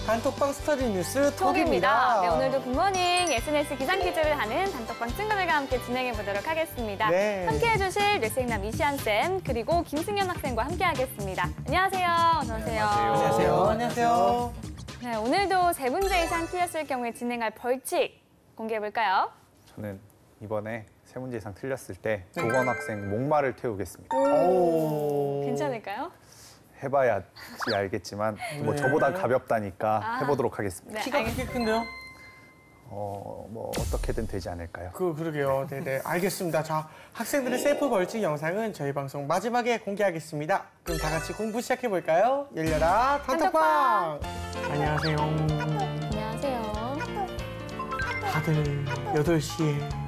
단톡방 스터디 뉴스 톡입니다. 톡입니다. 네, 오늘도 굿모닝 SNS 기상 퀴즈를 하는 단톡방 친구들과 함께 진행해 보도록 하겠습니다. 네. 함께해 주실 뇌생남 이시안 쌤 그리고 김승현 학생과 함께하겠습니다. 안녕하세요. 어서 오세요. 안녕하세요. 안녕하세요. 네, 오늘도 3문제 이상 틀렸을 경우에 진행할 벌칙 공개해 볼까요? 저는 이번에 3문제 이상 틀렸을 때 조건 학생 목마를 태우겠습니다. 오. 괜찮을까요? 해봐야지 알겠지만 뭐 저보다 가볍다니까 해보도록 하겠습니다. 네, 키가 크게 큰데요? 뭐 어떻게든 되지 않을까요? 그러게요. 네네. 알겠습니다. 자, 학생들의 셀프 벌칙 영상은 저희 방송 마지막에 공개하겠습니다. 그럼 다 같이 공부 시작해 볼까요? 열려라 단톡방. 안녕하세요. 안녕하세요. 다들 8시에.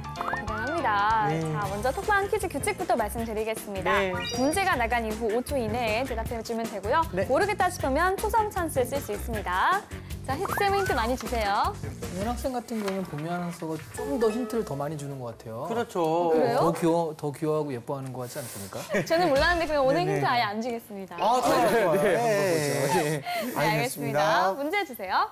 대단합니다. 네. 자, 먼저 톡방 퀴즈 규칙부터 말씀드리겠습니다. 네. 문제가 나간 이후 5초 이내에 대답해주면 되고요. 네. 모르겠다 싶으면 초성 찬스 쓸 수 있습니다. 자, 쌤 힌트 많이 주세요. 동현 학생 같은 경우는 봄이 아나운서가 좀 더 힌트를 더 많이 주는 것 같아요. 그렇죠. 그래요? 더 귀여워하고 예뻐하는 것 같지 않습니까? 저는 몰랐는데 그럼 오늘 네네. 힌트 아예 안 주겠습니다. 아, 좋아요. 네. 네. 네, 알겠습니다. 문제 주세요.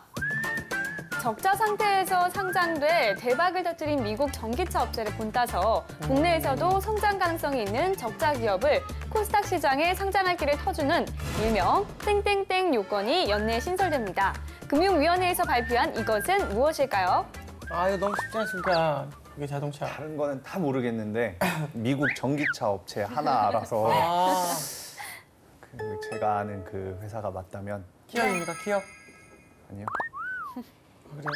적자 상태에서 상장돼 대박을 터뜨린 미국 전기차 업체를 본따서 국내에서도 성장 가능성이 있는 적자 기업을 코스닥 시장에 상장할 길을 터주는 일명 땡땡땡 요건이 연내에 신설됩니다. 금융위원회에서 발표한 이것은 무엇일까요? 아, 이거 너무 쉽지 않습니까? 이게 자동차. 다른 거는 다 모르겠는데 미국 전기차 업체 하나 알아서 아, 제가 아는 그 회사가 맞다면 기업입니다, 기업. 아니요. 그래요?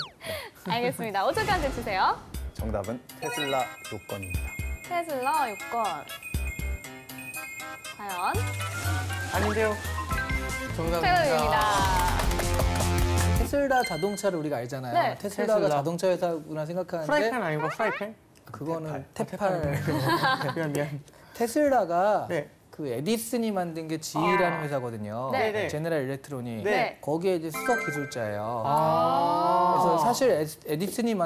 알겠습니다. 5초 간제 주세요. 정답은 테슬라 요건입니다. 테슬라 요건. 과연? 아닌데요. 정답입니다. 최고입니다. 테슬라 자동차를 우리가 알잖아요. 네. 테슬라가 테슬라. 자동차 회사구나 생각하는데 프라이팬 아니고 프라이팬? 그거는 테팔. 테팔. 미안. 테슬라가 네. 그 에디슨이 만든 게 GE라는 회사거든요. 네. 네. 제너럴 일렉트로닉. 네. 거기에 이제 수석 기술자예요. 아. 그래서 사실 에디슨이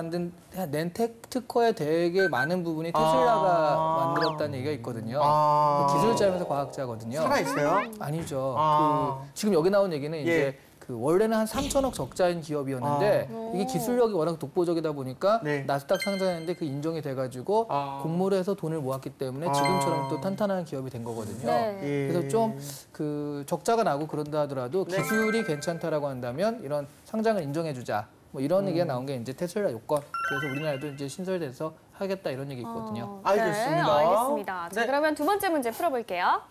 낸 특허의 되게 많은 부분이 테슬라가 만들었다는 얘기가 있거든요. 그 기술자면서 과학자거든요. 살아있어요? 아니죠. 아. 지금 여기 나온 얘기는 이제 그 원래는 한 3천억 적자인 기업이었는데 이게 기술력이 워낙 독보적이다 보니까 네. 나스닥 상장했는데 그 인정이 돼가지고 공모를 해서 돈을 모았기 때문에 지금처럼 또 탄탄한 기업이 된 거거든요. 네. 그래서 좀 그 적자가 나고 그런다 하더라도 네. 기술이 괜찮다라고 한다면 이런 상장을 인정해주자. 뭐 이런 얘기가 나온 게 이제 테슬라 요건. 그래서 우리나라도 이제 신설돼서 하겠다 이런 얘기 있거든요. 알겠습니다. 네, 알겠습니다. 자, 네. 그러면 두 번째 문제 풀어볼게요.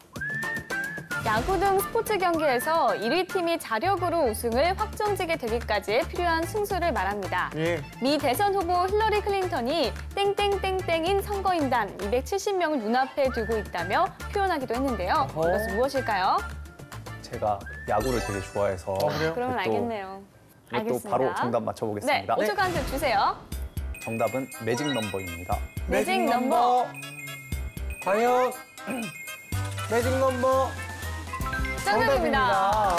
야구 등 스포츠 경기에서 1위 팀이 자력으로 우승을 확정지게 되기까지 필요한 승수를 말합니다. 예. 미 대선 후보 힐러리 클린턴이 땡땡땡땡인 선거인단 270명을 눈앞에 두고 있다며 표현하기도 했는데요. 이것은 무엇일까요? 제가 야구를 되게 좋아해서 그래요? 그러면 또 알겠네요. 이것도 알겠습니다. 바로 정답 네, 맞춰보겠습니다. 5초 간접 주세요. 정답은 매직 넘버입니다. 매직 넘버. 과연 매직 넘버 정답입니다.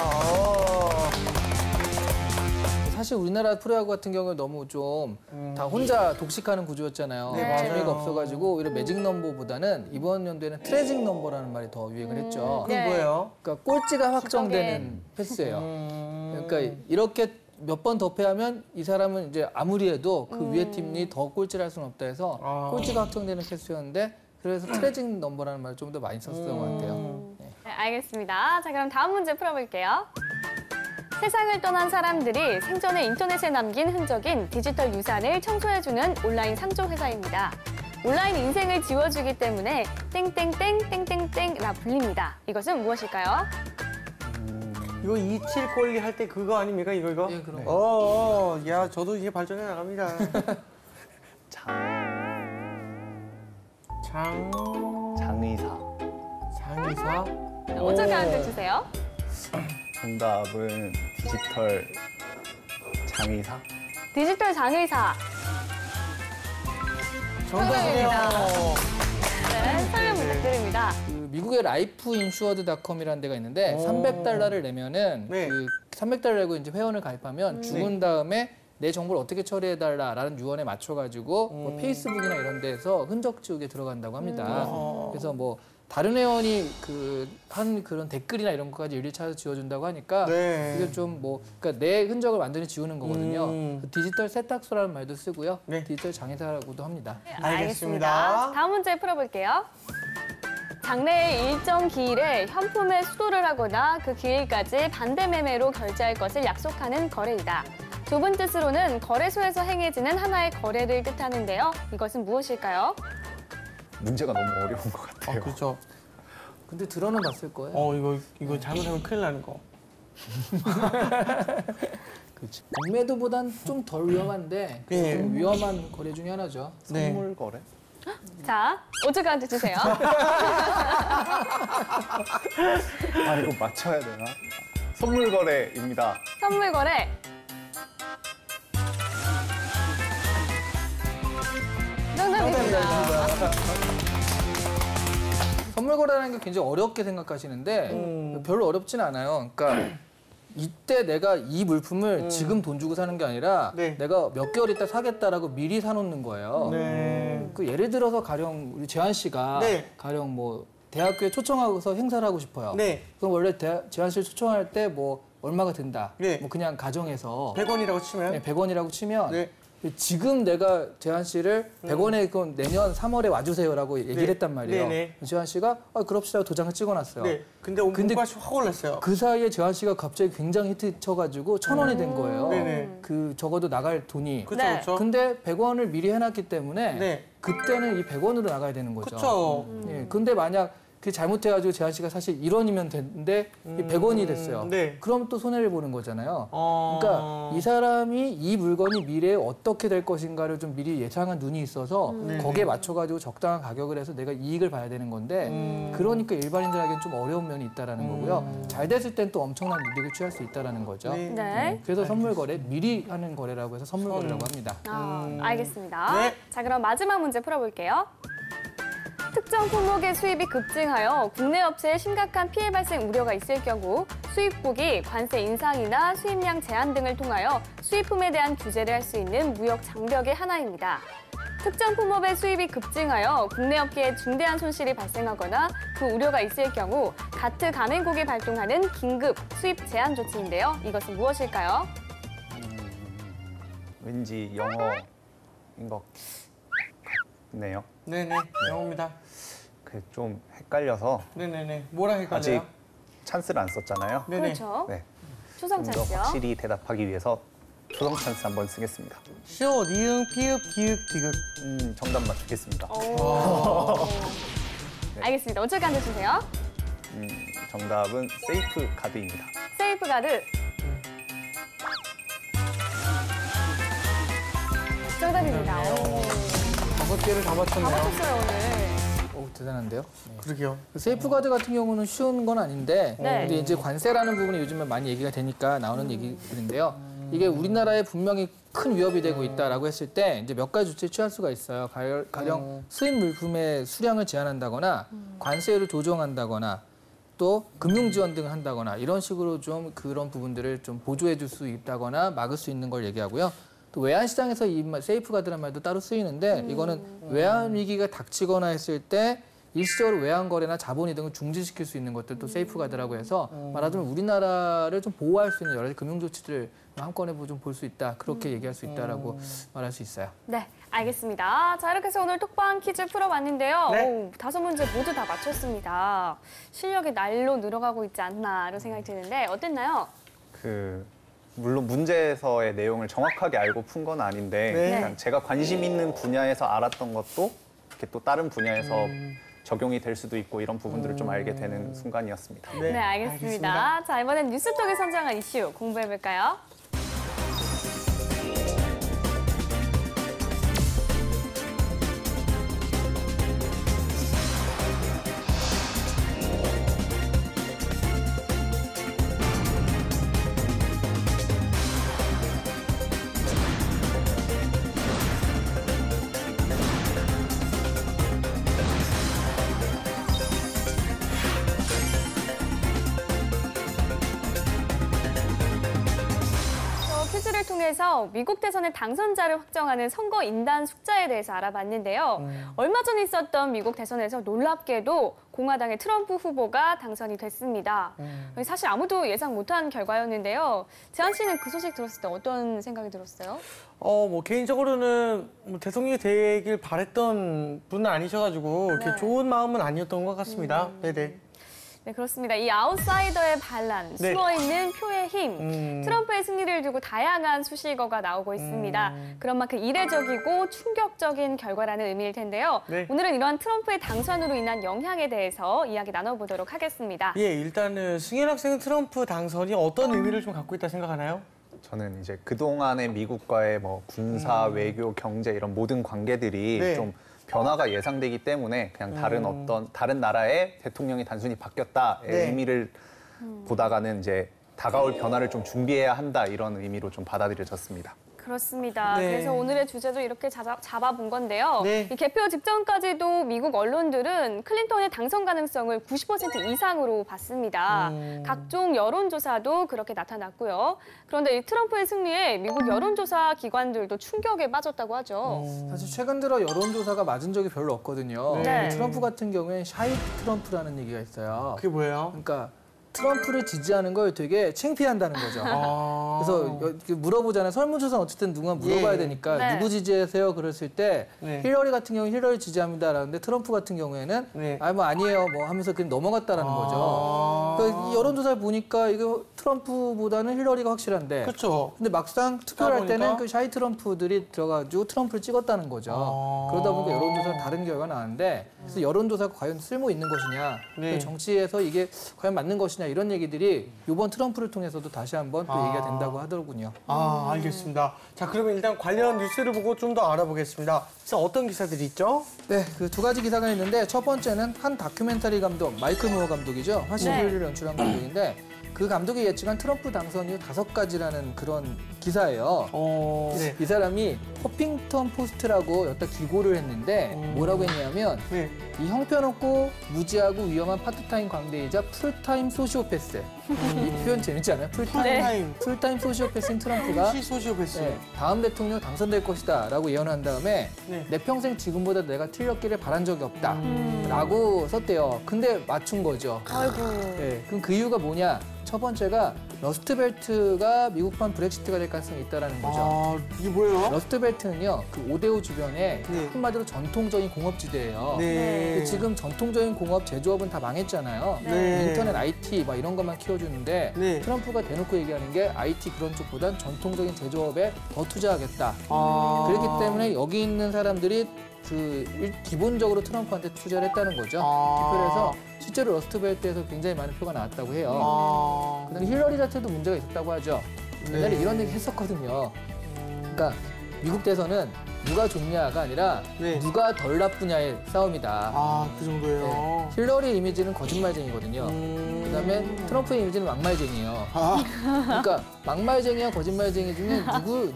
사실 우리나라 프로야구 같은 경우는 너무 좀 다 혼자 독식하는 구조였잖아요. 네, 맞아요. 재미가 없어가지고 오히려 매직 넘버보다는 이번 연도에는 트래직 넘버라는 말이 더 유행을 했죠. 네. 그건 뭐예요? 그러니까 꼴찌가 확정되는 패스예요. 그러니까 이렇게 몇 번 더 패하면 이 사람은 이제 아무리 해도 그 위에 팀이 더 꼴찌를 할 수는 없다 해서 꼴찌가 확정되는 패스였는데 그래서 트래직 넘버라는 말을 좀 더 많이 썼던 것 같아요. 네. 네, 알겠습니다. 자, 그럼 다음 문제 풀어볼게요. 세상을 떠난 사람들이 생전에 인터넷에 남긴 흔적인 디지털 유산을 청소해주는 온라인 상조 회사입니다. 온라인 인생을 지워주기 때문에 땡땡땡땡땡땡라 불립니다. 이것은 무엇일까요? 이거 27꼴리 할 때 그거 아닙니까? 이거? 예, 그런 야, 저도 이제 발전해 나갑니다. 장의사. 장의사? 5초 간접 주세요. 정답은 디지털 장의사. 디지털 장의사. 정답입니다. 네, 설명 부탁드립니다. 그 미국의 라이프인슈어드닷컴이라는 데가 있는데 $300를 내면은 네. 그 $300 내고 이제 회원을 가입하면 죽은 다음에 내 정보를 어떻게 처리해달라라는 유언에 맞춰가지고 뭐 페이스북이나 이런 데서 흔적 지우개 들어간다고 합니다. 그래서 뭐 다른 회원이 한 그런 댓글이나 이런 것까지 일일이 찾아 지워준다고 하니까 네. 이게 좀 뭐 그러니까 내 흔적을 완전히 지우는 거거든요. 디지털 세탁소라는 말도 쓰고요. 네. 디지털 장애사라고도 합니다. 알겠습니다. 다음 문제 풀어볼게요. 장래의 일정 기일에 현품에 수도를 하거나 그 기일까지 반대 매매로 결제할 것을 약속하는 거래이다. 좁은 뜻으로는 거래소에서 행해지는 하나의 거래를 뜻하는데요. 이것은 무엇일까요? 문제가 너무 어려운 것 같아요. 그렇죠. 근데 들어는 봤을 거예요. 이거 잘못하면 큰일 나는 거. 그렇지. 공매도보단 좀 덜 위험한데 네. 좀 위험한 거래 중에 하나죠. 네. 선물 거래? 자, 5초간 주세요. 아, 이거 맞춰야 되나? 선물 거래입니다. 선물 거래. 정답입니다. 선물 거래라는 게 굉장히 어렵게 생각하시는데 별로 어렵진 않아요. 그러니까 이때 내가 이 물품을 지금 돈 주고 사는 게 아니라 네. 내가 몇 개월 있다 사겠다라고 미리 사놓는 거예요. 네. 그 예를 들어서 가령 우리 재환 씨가 네. 가령 뭐 대학교에 초청하고서 행사를 하고 싶어요. 네. 그럼 원래 재환 씨를 초청할 때 뭐 얼마가 든다. 네. 뭐 그냥 가정에서 100원이라고 치면? 네, 100원이라고 치면 네. 지금 내가 재환 씨를 100원에 그럼 내년 3월에 와주세요라고 얘기를 네. 했단 말이에요. 네네. 재환 씨가 그럽시다 도장을 찍어놨어요. 네. 근데 몸값이 확 올랐어요. 그 사이에 재환 씨가 갑자기 굉장히 히트 쳐가지고 1,000원이 된 거예요. 네네. 그 적어도 나갈 돈이. 그렇죠, 네. 그렇죠. 근데 100원을 미리 해놨기 때문에 네. 그때는 이 100원으로 나가야 되는 거죠. 그렇죠. 예, 근데 만약 그 잘못해가지고 재환 씨가 사실 1원이면 됐는데 이 100원이 됐어요. 네. 그럼 또 손해를 보는 거잖아요. 어... 그러니까 이 사람이 이 물건이 미래에 어떻게 될 것인가를 좀 미리 예상한 눈이 있어서 거기에 맞춰가지고 적당한 가격을 해서 내가 이익을 봐야 되는 건데 그러니까 일반인들에게는 좀 어려운 면이 있다라는 거고요. 잘 됐을 땐 또 엄청난 이득을 취할 수 있다라는 거죠. 네. 네. 그래서 선물 거래 미리 하는 거래라고 해서 선물 거래라고 합니다. 알겠습니다. 네. 자, 그럼 마지막 문제 풀어볼게요. 특정 품목의 수입이 급증하여 국내 업체에 심각한 피해 발생 우려가 있을 경우 수입국이 관세 인상이나 수입량 제한 등을 통하여 수입품에 대한 규제를 할 수 있는 무역 장벽의 하나입니다. 특정 품목의 수입이 급증하여 국내 업계에 중대한 손실이 발생하거나 그 우려가 있을 경우 가트 가맹국이 발동하는 긴급 수입 제한 조치인데요. 이것은 무엇일까요? 왠지 영어인 것 같네요. 네네. 영어입니다. 좀 헷갈려서 네네네. 뭐랑 헷갈려요? 아직 찬스를 안 썼잖아요. 네네. 그렇죠. 네. 초성 좀 더 찬스요. 확실히 대답하기 위해서 초성 찬스 한번 쓰겠습니다. 시옷, 이응, 피읍, 기읍, 디귿. 정답 맞추겠습니다. 알겠습니다. 5초간 주세요. 정답은 세이프 가드입니다. 세이프 가드. 정답입니다. 5개를 다 맞췄네요. 맞췄어요, 오늘. 오, 대단한데요? 그러게요. 세이프가드 같은 경우는 쉬운 건 아닌데 네. 근데 이제 관세라는 부분이 요즘에 많이 얘기가 되니까 나오는 얘기들인데요. 이게 우리나라에 분명히 큰 위협이 되고 있다라고 했을 때 이제 몇 가지 조치를 취할 수가 있어요. 가령 수입 물품의 수량을 제한한다거나 관세를 조정한다거나 또 금융 지원 등을 한다거나 이런 식으로 좀 그런 부분들을 좀 보조해 줄 수 있다거나 막을 수 있는 걸 얘기하고요. 또 외환 시장에서 이 세이프가드라는 말도 따로 쓰이는데 이거는 외환 위기가 닥치거나 했을 때 일시적으로 외환 거래나 자본 이동을 중지시킬 수 있는 것들도 세이프가드라고 해서 말하자면 우리나라를 좀 보호할 수 있는 여러 가지 금융 조치들을 한꺼번에 좀 볼 수 있다. 그렇게 얘기할 수 있다라고 말할 수 있어요. 네, 알겠습니다. 자, 이렇게 해서 오늘 톡방 퀴즈 풀어봤는데요. 네. 오, 5문제 모두 다 맞췄습니다. 실력이 날로 늘어가고 있지 않나 이런 생각이 드는데 어땠나요? 물론 문제에서의 내용을 정확하게 알고 푼 건 아닌데 네. 그냥 제가 관심 있는 분야에서 알았던 것도 이렇게 또 다른 분야에서 적용이 될 수도 있고 이런 부분들을 좀 알게 되는 순간이었습니다. 네, 알겠습니다. 자, 이번엔 뉴스톡이 선정한 이슈 공부해볼까요? 퀴즈를 통해서 미국 대선의 당선자를 확정하는 선거 인단 숫자에 대해서 알아봤는데요. 얼마 전에 있었던 미국 대선에서 놀랍게도 공화당의 트럼프 후보가 당선이 됐습니다. 사실 아무도 예상 못한 결과였는데요. 재한 씨는 그 소식 들었을 때 어떤 생각이 들었어요? 개인적으로는 대통령이 되길 바랬던 분은 아니셔가지고 네. 그렇게 좋은 마음은 아니었던 것 같습니다. 네네. 네, 그렇습니다. 이 아웃사이더의 반란, 네. 숨어있는 표의 힘, 트럼프의 승리를 두고 다양한 수식어가 나오고 있습니다. 그런 만큼 이례적이고 충격적인 결과라는 의미일 텐데요. 네. 오늘은 이러한 트럼프의 당선으로 인한 영향에 대해서 이야기 나눠보도록 하겠습니다. 예, 일단은 승현 학생은 트럼프 당선이 어떤 의미를 좀 갖고 있다 생각하나요? 저는 이제 그동안의 미국과의 뭐 군사, 외교, 경제 이런 모든 관계들이 네. 좀 변화가 예상되기 때문에 그냥 다른 나라의 대통령이 단순히 바뀌었다의 네. 의미를 보다가는 이제 다가올 변화를 좀 준비해야 한다 이런 의미로 좀 받아들여졌습니다. 그렇습니다. 네. 그래서 오늘의 주제도 이렇게 잡아본 건데요. 네. 이 개표 직전까지도 미국 언론들은 클린턴의 당선 가능성을 90% 이상으로 봤습니다. 각종 여론조사도 그렇게 나타났고요. 그런데 이 트럼프의 승리에 미국 여론조사 기관들도 충격에 빠졌다고 하죠. 사실 최근 들어 여론조사가 맞은 적이 별로 없거든요. 네. 트럼프 같은 경우에는 샤이 트럼프라는 얘기가 있어요. 그게 뭐예요? 그러니까 트럼프를 지지하는 걸 되게 창피한다는 거죠. 그래서 물어보잖아요. 설문조사는 어쨌든 누군가 물어봐야 예. 되니까 네. 누구 지지하세요? 그랬을 때 네. 힐러리 같은 경우는 힐러리 지지합니다라는데 트럼프 같은 경우에는 네. 뭐 아니에요 뭐 하면서 그냥 넘어갔다라는 거죠. 그러니까 이 여론조사를 보니까 이거 트럼프보다는 힐러리가 확실한데 그렇죠. 근데 막상 투표를 할 때는 보니까? 그 샤이 트럼프들이 들어가지고 트럼프를 찍었다는 거죠. 그러다 보니까 여론조사는 다른 결과가 나왔는데 그래서 여론조사가 과연 쓸모 있는 것이냐, 네. 정치에서 이게 과연 맞는 것이냐 이런 얘기들이 이번 트럼프를 통해서도 다시 한번 또 얘기가 된다고 하더군요. 알겠습니다. 자, 그러면 일단 관련 뉴스를 보고 좀 더 알아보겠습니다. 그래서 어떤 기사들이 있죠? 네, 그 두 가지 기사가 있는데 첫 번째는 한 다큐멘터리 감독 마이클 무어 감독이죠. 화신교류를 연출한 감독인데 그 감독이 예측한 트럼프 당선 이후 5가지라는 그런 기사예요. 네. 이 사람이 허핑턴 포스트라고 여기다 기고를 했는데 뭐라고 했냐면 네. 이 형편없고 무지하고 위험한 파트타임 광대이자 풀타임 소시오패스. 이 표현 재밌지 않아요? 풀타임. 풀타임 소시오패스인 트럼프가 소시오패스. 네, 다음 대통령 당선될 것이다 라고 예언한 다음에 네. 내 평생 지금보다 내가 틀렸기를 바란 적이 없다 라고 썼대요. 근데 맞춘 거죠. 아이고. 네, 그럼 그 이유가 뭐냐? 첫 번째가 러스트벨트가 미국판 브렉시트가 될 가능성이 있다는 거죠. 이게 뭐예요? 러스트벨트는요, 그 오데오 주변에 네. 한마디로 전통적인 공업지대예요. 네. 근데 지금 전통적인 공업 제조업은 다 망했잖아요. 네. 인터넷 IT 막 이런 것만 키워주는데 네. 트럼프가 대놓고 얘기하는 게 IT 그런 쪽보단 전통적인 제조업에 더 투자하겠다. 그렇기 때문에 여기 있는 사람들이 기본적으로 트럼프한테 투자를 했다는 거죠. 투표를 해서 실제로 러스트벨트에서 굉장히 많은 표가 나왔다고 해요. 그다음에 힐러리 자체도 문제가 있었다고 하죠. 옛날에 이런 얘기 했었거든요. 그러니까 미국 대선은 누가 좋냐가 아니라 네. 누가 덜 나쁘냐의 싸움이다. 그 정도예요. 네. 힐러리 이미지는 거짓말쟁이거든요. 그다음에 트럼프의 이미지는 막말쟁이에요. 그러니까 막말쟁이와 거짓말쟁이 중에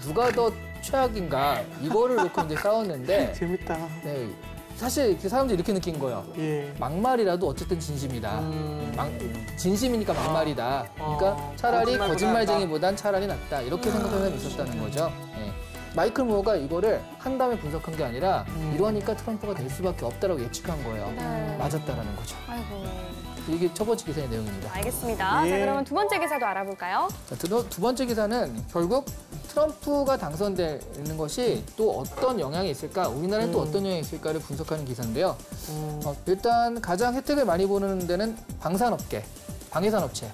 누가 더 최악인가 이거를 놓고 이제 싸웠는데 재밌다. 네, 사실 사람들이 이렇게 느낀 거예요. 예. 막말이라도 어쨌든 진심이다. 진심이니까 막말이다. 그러니까 차라리 거짓말쟁이보단 차라리 낫다. 이렇게 생각하는 사람이 있었다는 거죠. 네. 마이클 무어가 이거를 한 다음에 분석한 게 아니라 이러니까 트럼프가 될 수밖에 없다라고 예측한 거예요. 네. 맞았다라는 거죠. 아이고. 이게 첫 번째 기사의 내용입니다. 알겠습니다. 예. 자, 그러면 두 번째 기사도 알아볼까요? 자, 두 번째 기사는 결국 트럼프가 당선되는 것이 또 어떤 영향이 있을까, 우리나라에 또 어떤 영향이 있을까를 분석하는 기사인데요. 일단 가장 혜택을 많이 보는 데는 방산업계, 방해산업체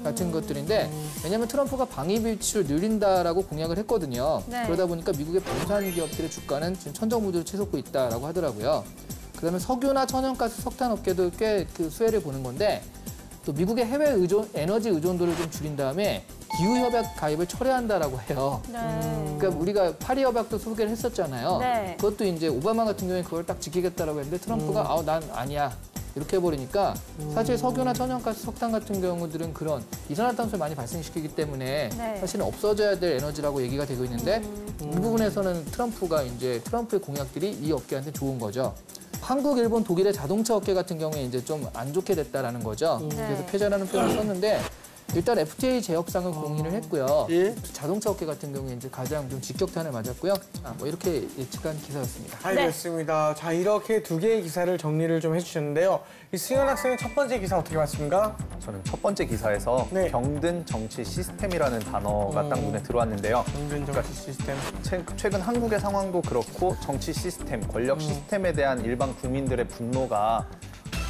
같은 것들인데 왜냐하면 트럼프가 방위 비축을 늘린다라고 공약을 했거든요. 네. 그러다 보니까 미국의 방산 기업들의 주가는 지금 천정부지로 치솟고 있다라고 하더라고요. 그다음에 석유나 천연가스, 석탄업계도 꽤 그 수혜를 보는 건데 또 미국의 해외 에너지 의존도를 좀 줄인 다음에 기후협약 가입을 철회한다라고 해요. 네. 그러니까 우리가 파리협약도 소개를 했었잖아요. 네. 그것도 이제 오바마 같은 경우에 그걸 딱 지키겠다라고 했는데 트럼프가 난 아니야. 이렇게 해버리니까 사실 석유나 천연가스, 석탄 같은 경우들은 그런 이산화탄소를 많이 발생시키기 때문에 네. 사실은 없어져야 될 에너지라고 얘기가 되고 있는데 이 부분에서는 트럼프의 공약들이 이 업계한테 좋은 거죠. 한국, 일본, 독일의 자동차 업계 같은 경우에 이제 좀 안 좋게 됐다라는 거죠. 그래서 패전하는 표현을 썼는데 일단 FTA 재협상을 공인을 했고요. 예. 자동차 업계 같은 경우에 이제 가장 좀 직격탄을 맞았고요. 뭐 이렇게 예측한 기사였습니다. 알겠습니다. 자, 이렇게 두 개의 기사를 정리를 좀 해주셨는데요. 이 승현 학생은 첫 번째 기사 어떻게 봤습니까? 저는 첫 번째 기사에서 네. 병든 정치 시스템이라는 단어가 딱 눈에 들어왔는데요. 정전 정치 시스템. 최근 한국의 상황도 그렇고 정치 시스템, 권력 시스템에 대한 일반 국민들의 분노가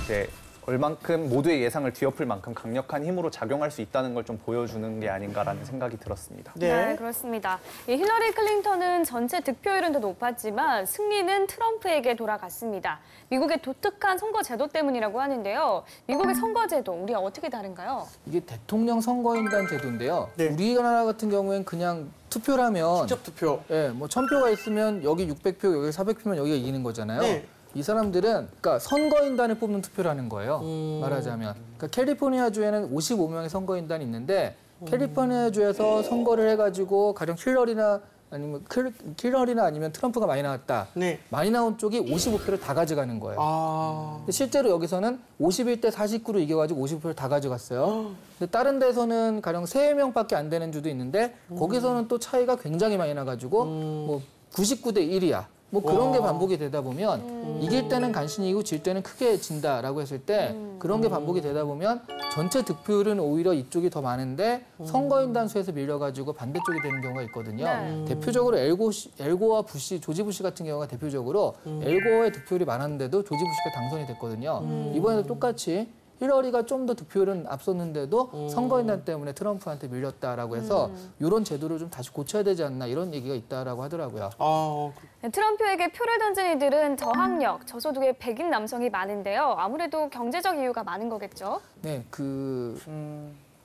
이제 얼만큼 모두의 예상을 뒤엎을 만큼 강력한 힘으로 작용할 수 있다는 걸 좀 보여주는 게 아닌가라는 생각이 들었습니다. 네, 그렇습니다. 이 힐러리 클린턴은 전체 득표율은 더 높았지만 승리는 트럼프에게 돌아갔습니다. 미국의 독특한 선거 제도 때문이라고 하는데요. 미국의 선거 제도, 우리가 어떻게 다른가요? 이게 대통령 선거인단 제도인데요. 네. 우리나라 같은 경우엔 그냥 투표를 하면 직접 투표. 예, 뭐 1000표가 있으면 여기 600표, 여기 400표면 여기가 이기는 거잖아요. 네. 이 사람들은 그러니까 선거인단을 뽑는 투표를 하는 거예요. 말하자면. 그러니까 캘리포니아주에는 55명의 선거인단이 있는데 캘리포니아주에서 선거를 해가지고 가령 힐러리나 아니면 트럼프가 많이 나왔다. 네. 많이 나온 쪽이 55표를 다 가져가는 거예요. 아. 근데 실제로 여기서는 51대 49로 이겨가지고 55표를 다 가져갔어요. 근데 다른 데서는 가령 3명밖에 안 되는 주도 있는데 거기서는 또 차이가 굉장히 많이 나가지고 뭐 99대 1이야. 뭐 그런 게 반복이 되다 보면 이길 때는 간신히 이기고 질 때는 크게 진다라고 했을 때 그런 게 반복이 되다 보면 전체 득표율은 오히려 이쪽이 더 많은데 선거인단 수에서 밀려가지고 반대쪽이 되는 경우가 있거든요. 네. 대표적으로 엘고와 부시, 조지 부시 같은 경우가 대표적으로 엘고의 득표율이 많았는데도 조지 부시가 당선이 됐거든요. 이번에도 똑같이 힐러리가 좀 더 득표율은 앞섰는데도 선거인단 때문에 트럼프한테 밀렸다라고 해서 이런 제도를 좀 다시 고쳐야 되지 않나 이런 얘기가 있다라고 하더라고요. 아, 네, 트럼프에게 표를 던진 이들은 저학력, 저소득의 백인 남성이 많은데요. 아무래도 경제적 이유가 많은 거겠죠? 네,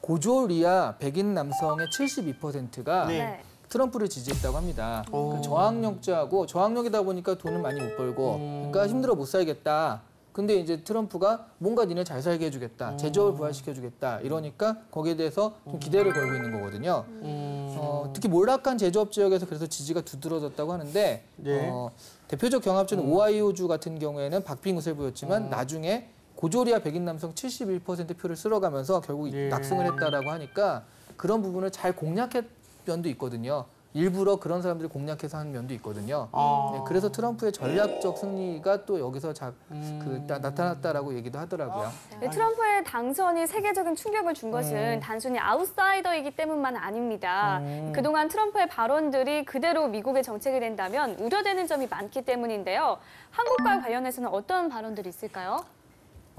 고졸이야 백인 남성의 72%가 네. 네. 트럼프를 지지했다고 합니다. 그러니까 저학력자고 저학력이다 보니까 돈을 많이 못 벌고 그러니까 힘들어 못 살겠다. 근데 이제 트럼프가 뭔가 니네 잘 살게 해주겠다, 재정을 부활시켜주겠다 이러니까 거기에 대해서 좀 기대를 걸고 있는 거거든요. 특히 몰락한 제조업 지역에서 그래서 지지가 두드러졌다고 하는데 네. 대표적 경합주는 오하이오주 같은 경우에는 박빙을 보였지만 나중에 고졸이야 백인 남성 71% 표를 쓸어가면서 결국 네. 낙승을 했다라고 하니까 그런 부분을 잘 공략한 면도 있거든요. 일부러 그런 사람들이 공략해서 하는 면도 있거든요. 아. 네, 그래서 트럼프의 전략적 승리가 또 여기서 나타났다라고 얘기도 하더라고요. 네, 트럼프의 당선이 세계적인 충격을 준 것은 단순히 아웃사이더이기 때문만 아닙니다. 그동안 트럼프의 발언들이 그대로 미국의 정책이 된다면 우려되는 점이 많기 때문인데요. 한국과 관련해서는 어떤 발언들이 있을까요?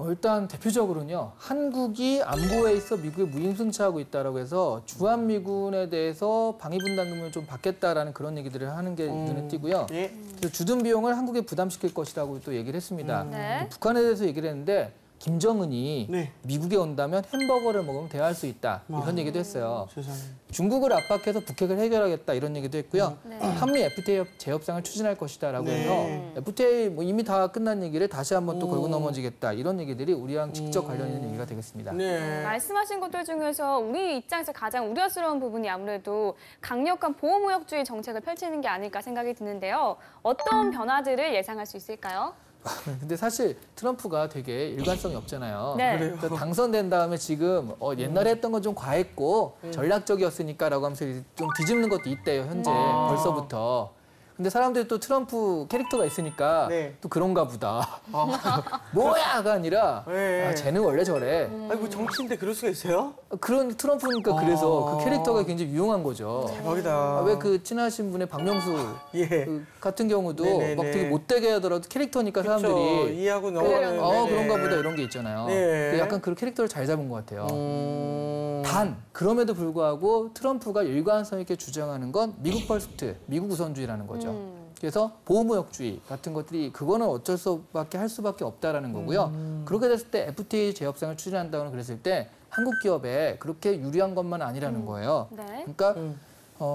일단 대표적으로는요. 한국이 안보에 있어 미국에 무임승차하고 있다라고 해서 주한미군에 대해서 방위분담금을 좀 받겠다라는 그런 얘기들을 하는 게 눈에 띄고요. 예. 그래서 주둔 비용을 한국에 부담시킬 것이라고 또 얘기를 했습니다. 네. 북한에 대해서 얘기를 했는데 김정은이 네. 미국에 온다면 햄버거를 먹으면 대화할 수 있다. 이런 얘기도 했어요. 세상에. 중국을 압박해서 북핵을 해결하겠다 이런 얘기도 했고요. 네. 한미 FTA 재협상을 추진할 것이다라고 네. 해서 FTA 뭐 이미 다 끝난 얘기를 다시 한번 또 걸고 넘어지겠다 이런 얘기들이 우리랑 직접 관련 있는 얘기가 되겠습니다. 네. 말씀하신 것들 중에서 우리 입장에서 가장 우려스러운 부분이 아무래도 강력한 보호무역주의 정책을 펼치는 게 아닐까 생각이 드는데요. 어떤 변화들을 예상할 수 있을까요? 근데 사실 트럼프가 되게 일관성이 없잖아요. 네. 그러니까 당선된 다음에 지금 옛날에 했던 건 좀 과했고 전략적이었으니까라고 하면서 좀 뒤집는 것도 있대요. 현재 벌써부터. 근데 사람들이 또 트럼프 캐릭터가 있으니까 네. 또 그런가 보다. 뭐야가 아니라 네. 아, 쟤는 원래 저래. 아니, 뭐 정치인데 그럴 수가 있어요? 그런 트럼프니까 그래서 그 캐릭터가 굉장히 유용한 거죠. 대박이다. 왜 그 친하신 분의 박명수 예. 그 같은 경우도 네네네. 막 되게 못되게 하더라도 캐릭터니까 그쵸. 사람들이 이해하고 넘어가는. 네네. 그런가 보다 이런 게 있잖아요. 네. 그 약간 그 캐릭터를 잘 잡은 것 같아요. 단 그럼에도 불구하고 트럼프가 일관성 있게 주장하는 건 미국 퍼스트, 미국 우선주의라는 거죠. 그래서 보호무역주의 같은 것들이 그거는 어쩔 수밖에 할 수밖에 없다라는 거고요. 그렇게 됐을 때 FTA 재협상을 추진한다고 그랬을 때 한국 기업에 그렇게 유리한 것만 아니라는 거예요. 네. 그러니까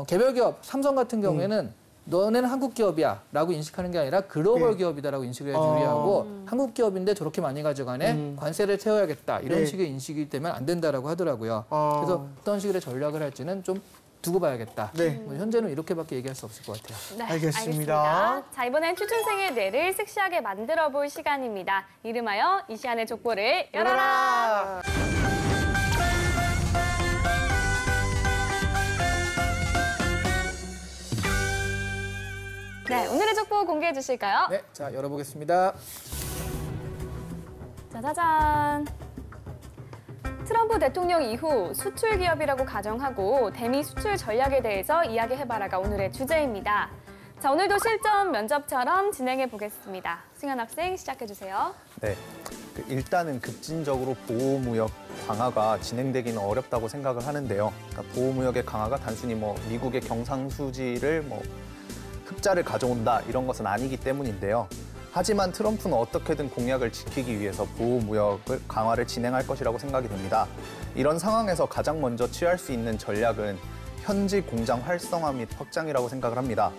개별 기업 삼성 같은 경우에는 너네는 한국 기업이야 라고 인식하는 게 아니라 글로벌 기업이다라고 인식을 해야 유리하고 한국 기업인데 저렇게 많이 가져가네 관세를 채워야겠다 이런 네. 식의 인식이 되면 안 된다라고 하더라고요. 그래서 어떤 식의 전략을 할지는 좀 두고 봐야겠다. 네. 뭐 현재는 이렇게밖에 얘기할 수 없을 것 같아요. 네, 알겠습니다. 자, 이번엔 추천생의 뇌를 섹시하게 만들어 볼 시간입니다. 이름하여 이시안의 족보를 열어라! 네, 오늘의 족보 공개해 주실까요? 네, 자 열어보겠습니다. 짜자잔. 트럼프 대통령 이후 수출 기업이라고 가정하고 대미 수출 전략에 대해서 이야기해봐라가 오늘의 주제입니다. 자, 오늘도 실전 면접처럼 진행해 보겠습니다. 승현 학생 시작해 주세요. 네, 일단은 급진적으로 보호무역 강화가 진행되기는 어렵다고 생각을 하는데요. 그러니까 보호무역의 강화가 단순히 뭐 미국의 경상수지를 뭐 흑자를 가져온다 이런 것은 아니기 때문인데요. 하지만 트럼프는 어떻게든 공약을 지키기 위해서 보호무역을 강화를 진행할 것이라고 생각이 됩니다. 이런 상황에서 가장 먼저 취할 수 있는 전략은 현지 공장 활성화 및 확장이라고 생각을 합니다.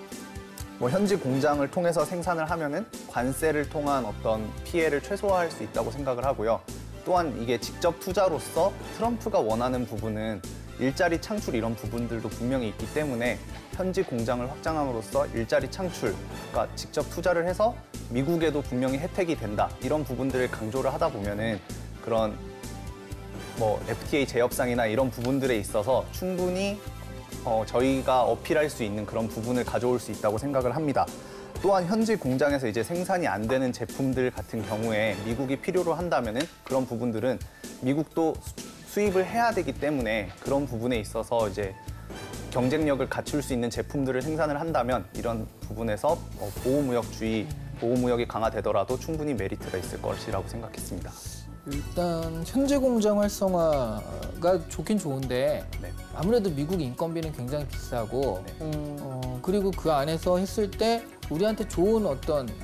뭐 현지 공장을 통해서 생산을 하면은 관세를 통한 어떤 피해를 최소화할 수 있다고 생각을 하고요. 또한 이게 직접 투자로서 트럼프가 원하는 부분은 일자리 창출 이런 부분들도 분명히 있기 때문에 현지 공장을 확장함으로써 일자리 창출, 그러니까 직접 투자를 해서 미국에도 분명히 혜택이 된다 이런 부분들을 강조를 하다 보면은 그런 뭐 FTA 재협상이나 이런 부분들에 있어서 충분히 저희가 어필할 수 있는 그런 부분을 가져올 수 있다고 생각을 합니다. 또한 현지 공장에서 이제 생산이 안 되는 제품들 같은 경우에 미국이 필요로 한다면은 그런 부분들은 미국도 수입을 해야 되기 때문에 그런 부분에 있어서 이제 경쟁력을 갖출 수 있는 제품들을 생산을 한다면 이런 부분에서 보호무역주의, 보호무역이 강화되더라도 충분히 메리트가 있을 것이라고 생각했습니다. 일단 현재 공장 활성화가 좋긴 좋은데 네. 아무래도 미국 인건비는 굉장히 비싸고 네. 그리고 그 안에서 했을 때 우리한테 좋은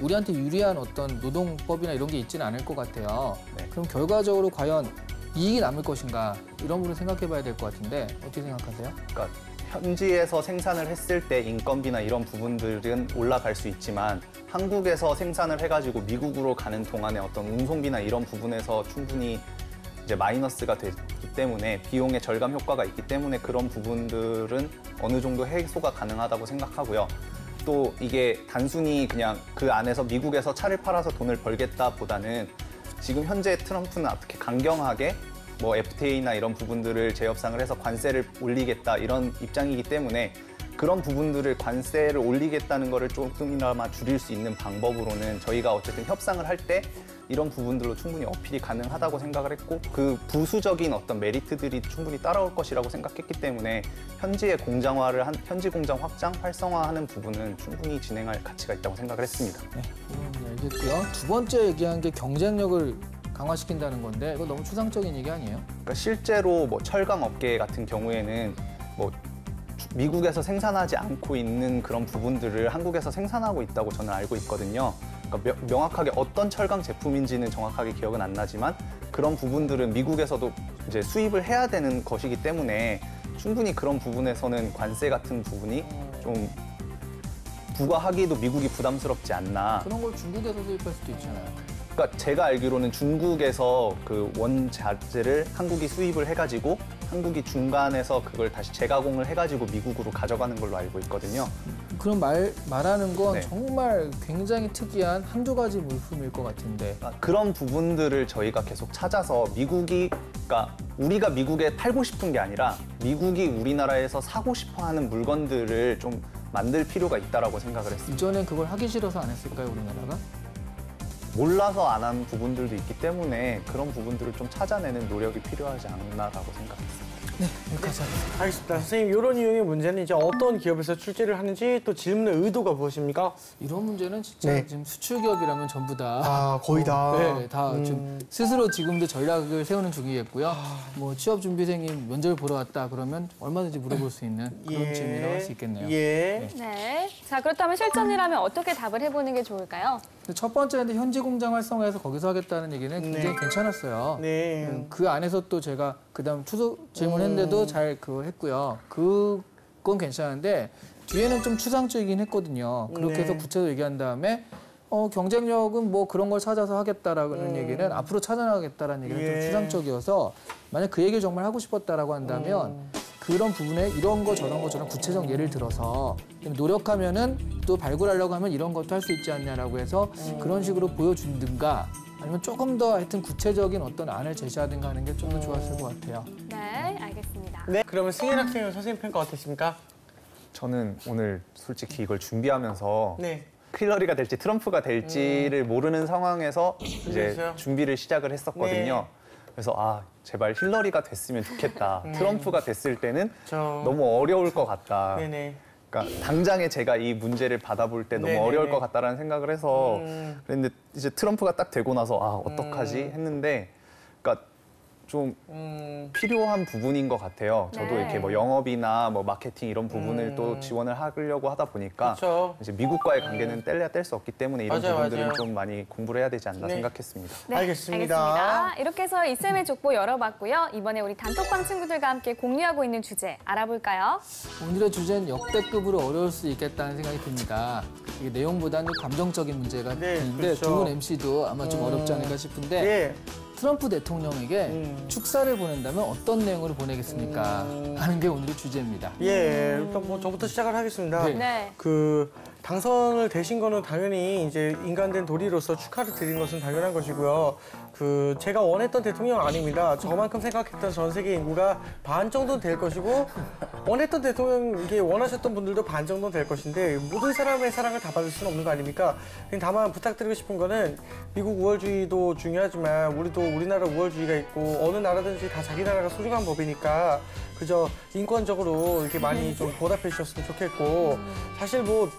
우리한테 유리한 어떤 노동법이나 이런 게 있지는 않을 것 같아요. 네. 그럼 결과적으로 과연 이익이 남을 것인가 이런 부분을 생각해 봐야 될 것 같은데 어떻게 생각하세요? 그러니까 현지에서 생산을 했을 때 인건비나 이런 부분들은 올라갈 수 있지만 한국에서 생산을 해가지고 미국으로 가는 동안에 어떤 운송비나 이런 부분에서 충분히 이제 마이너스가 되기 때문에 비용의 절감 효과가 있기 때문에 그런 부분들은 어느 정도 해소가 가능하다고 생각하고요. 또 이게 단순히 그냥 그 안에서 미국에서 차를 팔아서 돈을 벌겠다보다는 지금 현재 트럼프는 어떻게 강경하게 뭐 FTA나 이런 부분들을 재협상을 해서 관세를 올리겠다 이런 입장이기 때문에 그런 부분들을 관세를 올리겠다는 거를 조금이나마 줄일 수 있는 방법으로는 저희가 어쨌든 협상을 할 때 이런 부분들로 충분히 어필이 가능하다고 생각을 했고 그 부수적인 어떤 메리트들이 충분히 따라올 것이라고 생각했기 때문에 현지의 공장화를 현지 공장 확장, 활성화하는 부분은 충분히 진행할 가치가 있다고 생각을 했습니다. 네, 알겠고요. 두 번째 얘기한 게 경쟁력을 강화시킨다는 건데 이거 너무 추상적인 얘기 아니에요? 그러니까 실제로 뭐 철강 업계 같은 경우에는 뭐 미국에서 생산하지 않고 있는 그런 부분들을 한국에서 생산하고 있다고 저는 알고 있거든요. 그러니까 명확하게 어떤 철강 제품인지는 정확하게 기억은 안 나지만 그런 부분들은 미국에서도 이제 수입을 해야 되는 것이기 때문에 충분히 그런 부분에서는 관세 같은 부분이 좀 부과하기도 미국이 부담스럽지 않나. 그런 걸 중국에서 수입할 수도 있잖아요. 그러니까 제가 알기로는 중국에서 그 원자재를 한국이 수입을 해가지고 한국이 중간에서 그걸 다시 재가공을 해가지고 미국으로 가져가는 걸로 알고 있거든요. 그럼 말하는 건 네. 정말 굉장히 특이한 한두 가지 물품일 것 같은데 그런 부분들을 저희가 계속 찾아서 그러니까 우리가 미국에 팔고 싶은 게 아니라 미국이 우리나라에서 사고 싶어 하는 물건들을 좀 만들 필요가 있다라고 생각을 했습니다. 이전엔 그걸 하기 싫어서 안 했을까요, 우리나라가? 몰라서 안 한 부분들도 있기 때문에 그런 부분들을 좀 찾아내는 노력이 필요하지 않나라고 생각했습니다. 네, 여기까지 하겠습니다. 알겠습니다. 선생님, 이런 유형의 문제는 이제 어떤 기업에서 출제를 하는지 또 질문의 의도가 무엇입니까? 이런 문제는 진짜 네. 지금 수출 기업이라면 전부 다 아, 거의 다. 네, 다 지금 스스로 지금도 전략을 세우는 중이겠고요. 뭐 취업 준비생이 면접을 보러 왔다 그러면 얼마든지 물어볼 수 있는 그런 질문이라고 할 수 있겠네요. 예. 네. 자, 그렇다면 실전이라면 어떻게 답을 해보는 게 좋을까요? 근데 첫 번째는 현지 공장 활성화해서 거기서 하겠다는 얘기는 굉장히 괜찮았어요. 네. 그 안에서 또 제가 그다음 추석 질문했는데도 잘 그거 했고요. 그건 괜찮은데 뒤에는 좀 추상적이긴 했거든요. 그렇게 해서 네. 구체적으로 얘기한 다음에 경쟁력은 뭐 그런 걸 찾아서 하겠다라는 얘기는 앞으로 찾아나가겠다라는 얘기는 예. 좀 추상적이어서 만약 그 얘기를 정말 하고 싶었다라고 한다면 그런 부분에 이런 거 저런 구체적 예를 들어서 노력하면은 또 발굴하려고 하면 이런 것도 할 수 있지 않냐라고 해서 그런 식으로 보여준든가 아니면 조금 더 하여튼 구체적인 어떤 안을 제시하든가 하는 게 좀 더 좋았을 것 같아요. 네, 알겠습니다. 네. 그러면 승현 학생은 선생님 평가 어땠습니까? 저는 오늘 솔직히 이걸 준비하면서 네. 힐러리가 될지 트럼프가 될지를 모르는 상황에서 이제 그랬어요? 준비를 시작을 했었거든요. 네. 그래서 제발 힐러리가 됐으면 좋겠다. 트럼프가 됐을 때는 저... 너무 어려울 것 같다. 네네. 그러니까 당장에 제가 이 문제를 받아볼 때 너무 네네네. 어려울 것 같다라는 생각을 해서 그랬는데 이제 트럼프가 딱 되고 나서 어떡하지 했는데 그러니까 좀 필요한 부분인 것 같아요. 저도 네. 이렇게 뭐 영업이나 뭐 마케팅 이런 부분을 또 지원을 하려고 하다 보니까 그쵸. 이제 미국과의 관계는 뗄래야 뗄 수 없기 때문에 이런 맞아요, 부분들은 맞아요. 좀 많이 공부를 해야 되지 않나 네. 생각했습니다. 네, 알겠습니다. 이렇게 해서 이쌤의 족보 열어봤고요. 이번에 우리 단톡방 친구들과 함께 공유하고 있는 주제 알아볼까요? 오늘의 주제는 역대급으로 어려울 수 있겠다는 생각이 듭니다. 이게 내용보다는 감정적인 문제가 네, 있는데 그렇죠. 두 분 MC도 아마 좀 어렵지 않을까 싶은데 예. 트럼프 대통령에게 축사를 보낸다면 어떤 내용으로 보내겠습니까? 하는 게 오늘의 주제입니다. 예. 일단 뭐 저부터 시작을 하겠습니다. 네. 네. 그 당선을 되신 거는 당연히 이제 인간된 도리로서 축하를 드리는 것은 당연한 것이고요. 그 제가 원했던 대통령 아닙니다. 저만큼 생각했던 전 세계 인구가 반 정도는 될 것이고 원했던 대통령 이게 원하셨던 분들도 반 정도는 될 것인데 모든 사람의 사랑을 다 받을 수는 없는 거 아닙니까? 다만 부탁드리고 싶은 거는 미국 우월주의도 중요하지만 우리도 우리나라 우월주의가 있고 어느 나라든지 다 자기 나라가 소중한 법이니까 그저 인권적으로 이렇게 많이 좀 보답해 주셨으면 좋겠고 사실 뭐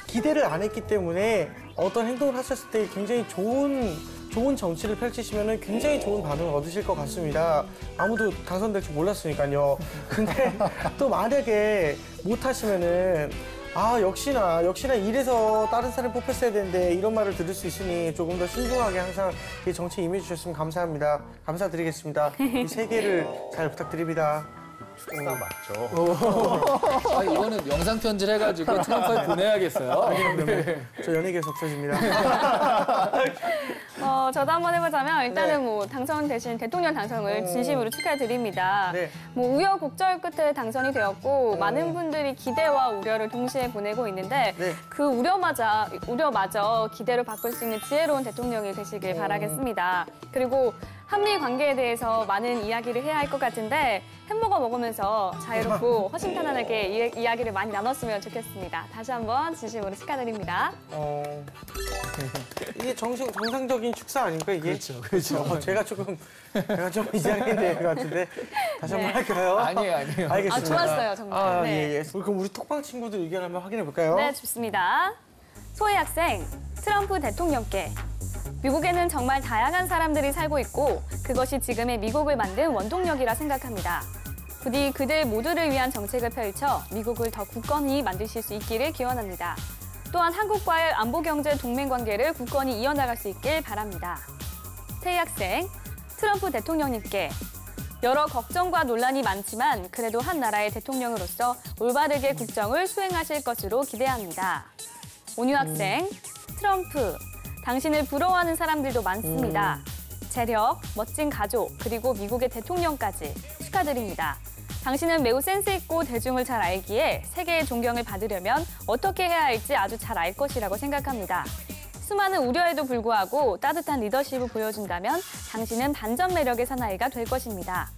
기대를 안 했기 때문에 어떤 행동을 하셨을 때 굉장히 좋은 정치를 펼치시면 굉장히 좋은 반응을 얻으실 것 같습니다. 아무도 당선될 줄 몰랐으니까요. 근데 또 만약에 못 하시면은 역시나 이래서 다른 사람 뽑혔어야 되는데 이런 말을 들을 수 있으니 조금 더 신중하게 항상 이 정치에 임해주셨으면 감사합니다. 감사드리겠습니다. 이 세 개를 잘 부탁드립니다. 축사 맞죠? 이거는 영상 편지를 해가지고 트럼프에 보내야겠어요. 네. 저 연예계 속처집니다. 저도 한번 해보자면 일단은 네. 뭐 당선되신 대통령 당선을 진심으로 축하드립니다. 네. 뭐 우여곡절 끝에 당선이 되었고 많은 분들이 기대와 우려를 동시에 보내고 있는데 네. 그 우려마저 기대로 바꿀 수 있는 지혜로운 대통령이 되시길 바라겠습니다. 그리고 한미 관계에 대해서 많은 이야기를 해야 할 것 같은데 햄버거 먹으면서 자유롭고 허심탄회하게 이야기를 많이 나눴으면 좋겠습니다. 다시 한번 진심으로 축하드립니다. 이게 정상적인 축사 아닙니까 이게? 그렇죠. 제가 좀 이상한 것 같은데 다시 한번 네. 할까요? 아니에요. 알겠습니다. 좋았어요, 정말. 네. 예. 그럼 우리 톡방 친구들 의견 한번 확인해 볼까요? 네, 좋습니다. 소희 학생, 트럼프 대통령께 미국에는 정말 다양한 사람들이 살고 있고 그것이 지금의 미국을 만든 원동력이라 생각합니다. 부디 그들 모두를 위한 정책을 펼쳐 미국을 더 굳건히 만드실 수 있기를 기원합니다. 또한 한국과의 안보경제 동맹관계를 굳건히 이어나갈 수 있길 바랍니다. 태희 학생, 트럼프 대통령님께 여러 걱정과 논란이 많지만 그래도 한 나라의 대통령으로서 올바르게 국정을 수행하실 것으로 기대합니다. 온유 학생, 트럼프, 당신을 부러워하는 사람들도 많습니다. 재력, 멋진 가족, 그리고 미국의 대통령까지 축하드립니다. 당신은 매우 센스 있고 대중을 잘 알기에 세계의 존경을 받으려면 어떻게 해야 할지 아주 잘 알 것이라고 생각합니다. 수많은 우려에도 불구하고 따뜻한 리더십을 보여준다면 당신은 반전 매력의 사나이가 될 것입니다.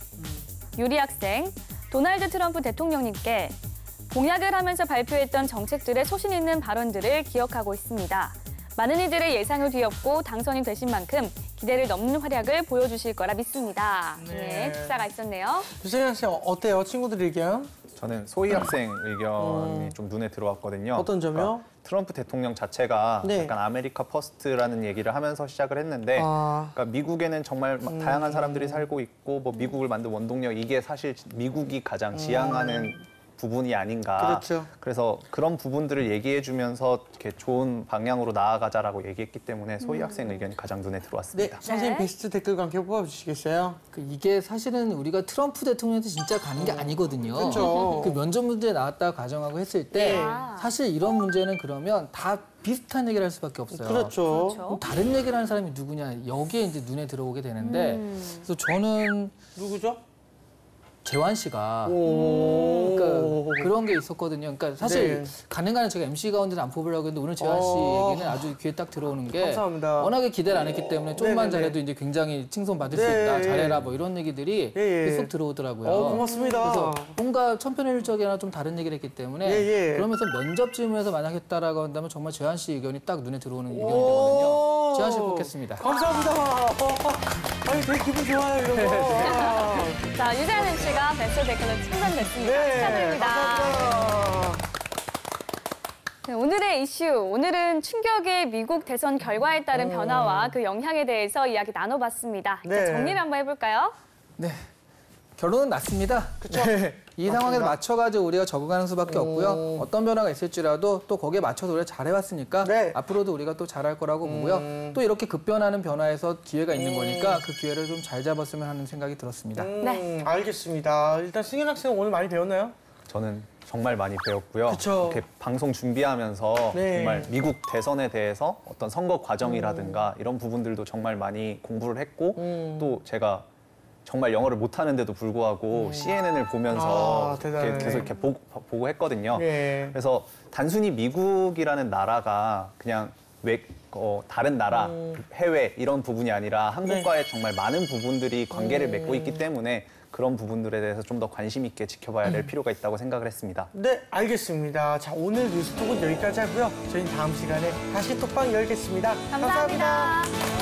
유리 학생, 도널드 트럼프 대통령님께 공약을 하면서 발표했던 정책들의 소신 있는 발언들을 기억하고 있습니다. 많은 이들의 예상을 뒤엎고 당선이 되신 만큼 기대를 넘는 활약을 보여주실 거라 믿습니다. 네, 축사가 있었네요. 유세현 씨 어때요? 친구들 의견? 저는 소희 학생 의견이 좀 눈에 들어왔거든요. 어떤 점이요? 그러니까 트럼프 대통령 자체가 네. 약간 아메리카 퍼스트라는 얘기를 하면서 시작을 했는데 그러니까 미국에는 정말 다양한 사람들이 살고 있고 뭐 미국을 만든 원동력 이게 사실 미국이 가장 지향하는 부분이 아닌가. 그렇죠. 그래서 그런 부분들을 얘기해주면서 이렇게 좋은 방향으로 나아가자라고 얘기했기 때문에 소희 학생 의견이 가장 눈에 네, 들어왔습니다. 선생님 베스트 댓글과 함께 뽑아주시겠어요? 이게 사실은 우리가 트럼프 대통령한테 진짜 가는 게 아니거든요. 그렇죠. 그 면접 문제 나왔다 가정하고 했을 때 네. 사실 이런 문제는 그러면 다 비슷한 얘기를 할 수밖에 없어요. 그렇죠. 그럼 다른 얘기를 하는 사람이 누구냐 여기에 이제 눈에 들어오게 되는데 그래서 저는 누구죠? 재환 씨가 오. 그러니까 그런 게 있었거든요. 그러니까 사실 네. 가능한 제가 MC 가운데는 안 뽑으려고 했는데 오늘 재환 씨 얘기는 아주 귀에 딱 들어오는 게 감사합니다. 워낙에 기대를 안 했기 때문에 조금만 네네네. 잘해도 이제 굉장히 칭송받을 수 네, 있다. 예. 잘해라 뭐 이런 얘기들이 예, 예. 계속 들어오더라고요. 고맙습니다. 그래서 뭔가 천편일적이나 좀 다른 얘기를 했기 때문에 예, 예. 그러면서 면접 질문에서 만약 했다라고 한다면 정말 재환 씨 의견이 딱 눈에 들어오는 의견이 오. 되거든요. 재환 씨 뽑겠습니다. 감사합니다. 아니, 되게 기분 좋아요, 이런 거. 자, 유재한 MC가 베스트 댓글로 칭찬됐습니다. 네, 축하드립니다. 감사합니다. 네, 오늘의 이슈, 오늘은 충격의 미국 대선 결과에 따른 변화와 그 영향에 대해서 이야기 나눠봤습니다. 이제 네. 정리를 한번 해볼까요? 네. 결론은 났습니다. 그쵸? 이 상황에 맞습니다. 맞춰가지고 우리가 적응하는 수밖에 없고요. 어떤 변화가 있을지라도 또 거기에 맞춰서 우리가 잘해왔으니까 네. 앞으로도 우리가 또 잘할 거라고 보고요. 또 이렇게 급변하는 변화에서 기회가 있는 거니까 그 기회를 좀 잘 잡았으면 하는 생각이 들었습니다. 네. 알겠습니다. 일단 승현 학생은 오늘 많이 배웠나요? 저는 정말 많이 배웠고요. 그쵸. 이렇게 방송 준비하면서 네. 정말 미국 대선에 대해서 어떤 선거 과정이라든가 이런 부분들도 정말 많이 공부를 했고 또 제가 정말 영어를 못하는데도 불구하고 CNN을 보면서 아, 대단하네. 계속 이렇게 보고 했거든요. 예. 그래서 단순히 미국이라는 나라가 그냥 다른 나라, 해외 이런 부분이 아니라 한국과의 정말 많은 부분들이 관계를 맺고 있기 때문에 그런 부분들에 대해서 좀 더 관심 있게 지켜봐야 될 필요가 있다고 생각을 했습니다. 네, 알겠습니다. 자, 오늘 뉴스톡은 여기까지 하고요. 저희는 다음 시간에 다시 톡방 열겠습니다. 감사합니다.